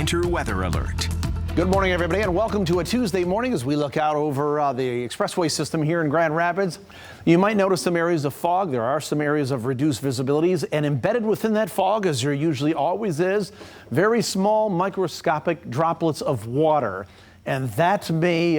Winter Weather Alert. Good morning, everybody, and welcome to a Tuesday morning as we look out over the expressway system here in Grand Rapids. You might notice some areas of fog. There are some areas of reduced visibilities, and embedded within that fog, as there usually always is, very small microscopic droplets of water. And that may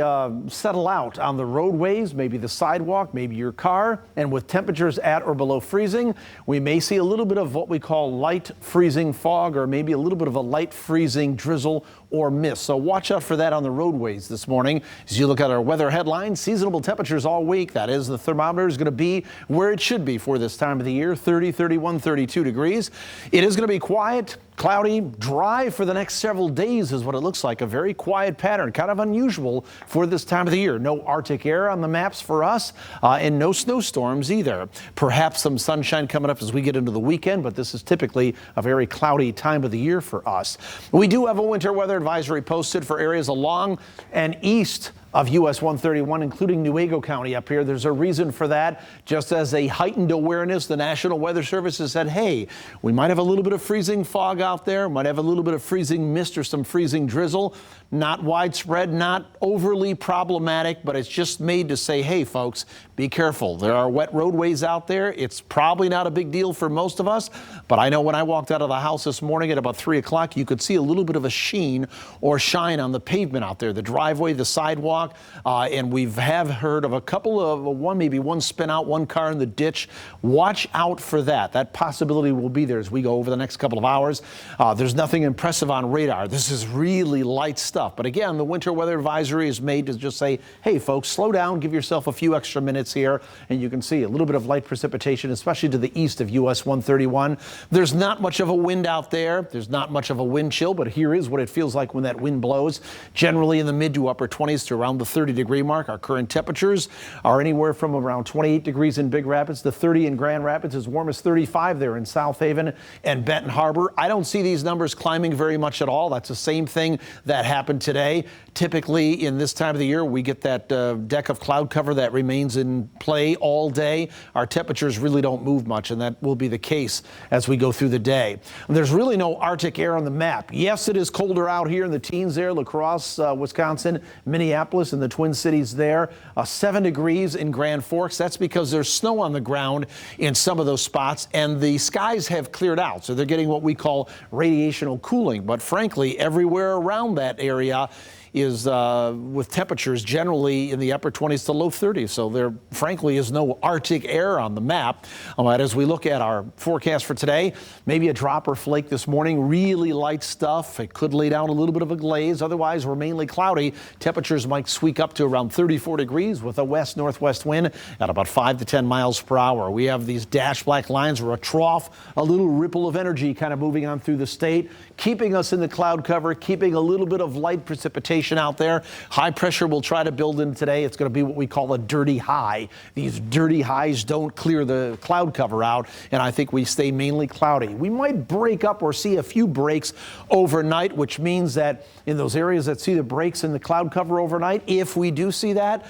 settle out on the roadways, maybe the sidewalk, maybe your car. And with temperatures at or below freezing, we may see a little bit of what we call light freezing fog, or maybe a little bit of a light freezing drizzle or mist. So watch out for that on the roadways this morning. As you look at our weather headlines, seasonable temperatures all week. That is, the thermometer is going to be where it should be for this time of the year, 30, 31, 32 degrees. It is going to be quiet, cloudy, dry for the next several days is what it looks like. A very quiet pattern, kind of unusual for this time of the year. No Arctic air on the maps for us, and no snowstorms either. Perhaps some sunshine coming up as we get into the weekend, but this is typically a very cloudy time of the year for us. We do have a winter weather advisory posted for areas along and east of US 131, including Newaygo County up here. There's a reason for that. Just as a heightened awareness, the National Weather Service has said, hey, we might have a little bit of freezing fog out there, might have a little bit of freezing mist or some freezing drizzle. Not widespread, not overly problematic, but it's just made to say, hey, folks, be careful. There are wet roadways out there. It's probably not a big deal for most of us, but I know when I walked out of the house this morning at about 3 o'clock, you could see a little bit of a sheen or shine on the pavement out there, the driveway, the sidewalk, and we have heard of a couple of, maybe one spin out, one car in the ditch. Watch out for that. That possibility will be there as we go over the next couple of hours. There's nothing impressive on radar. This is really light stuff. But again, the winter weather advisory is made to just say, hey, folks, slow down, give yourself a few extra minutes here, and you can see a little bit of light precipitation, especially to the east of US 131. There's not much of a wind out there. There's not much of a wind chill, but here is what it feels like when that wind blows. Generally in the mid to upper 20s to around the 30-degree mark. Our current temperatures are anywhere from around 28 degrees in Big Rapids to 30 in Grand Rapids, as warm as 35 there in South Haven and Benton Harbor. I don't see these numbers climbing very much at all. That's the same thing that happened today. Typically in this time of the year, we get that deck of cloud cover that remains in play all day. Our temperatures really don't move much, and that will be the case as we go through the day. There's really no Arctic air on the map. Yes, it is colder out here in the teens there, La Crosse, Wisconsin, Minneapolis, and the Twin Cities there. 7 degrees in Grand Forks. That's because there's snow on the ground in some of those spots, and the skies have cleared out. So they're getting what we call radiational cooling. But frankly, everywhere around that area is with temperatures generally in the upper 20s to low 30s. So there, frankly, is no Arctic air on the map. But as we look at our forecast for today, maybe a drop or flake this morning, really light stuff. It could lay down a little bit of a glaze. Otherwise, we're mainly cloudy. Temperatures might squeak up to around 34 degrees with a west-northwest wind at about 5 to 10 miles per hour. We have these dashed black lines or a trough, a little ripple of energy kind of moving on through the state, keeping us in the cloud cover, keeping a little bit of light precipitation out there. High pressure will try to build in today. It's going to be what we call a dirty high. These dirty highs don't clear the cloud cover out, and I think we stay mainly cloudy. We might break up or see a few breaks overnight, which means that in those areas that see the breaks in the cloud cover overnight, if we do see that,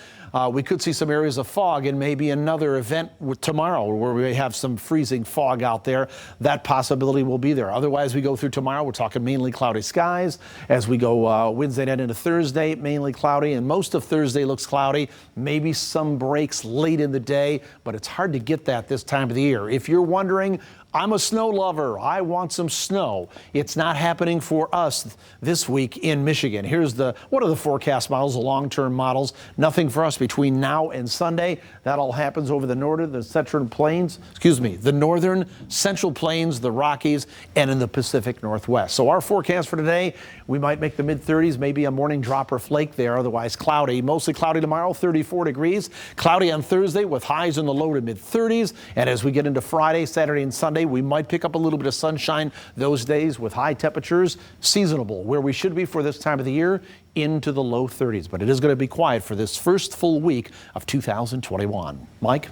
we could see some areas of fog and maybe another event tomorrow where we have some freezing fog out there. That possibility will be there. Otherwise, we go through tomorrow, we're talking mainly cloudy skies. As we go Wednesday night into Thursday, mainly cloudy, and most of Thursday looks cloudy. Maybe some breaks late in the day, but it's hard to get that this time of the year. If you're wondering, I'm a snow lover. I want some snow. It's not happening for us this week in Michigan. Here's what are the forecast models, the long-term models. Nothing for us between now and Sunday. That all happens over the northern central plains, the Rockies, and in the Pacific Northwest. So our forecast for today, we might make the mid-30s, maybe a morning drop or flake there, otherwise cloudy. Mostly cloudy tomorrow, 34 degrees. Cloudy on Thursday with highs in the low to mid-30s. And as we get into Friday, Saturday, and Sunday, we might pick up a little bit of sunshine those days with high temperatures. Seasonable, where we should be for this time of the year, into the low 30s. But it is going to be quiet for this first full week of 2021. Mike?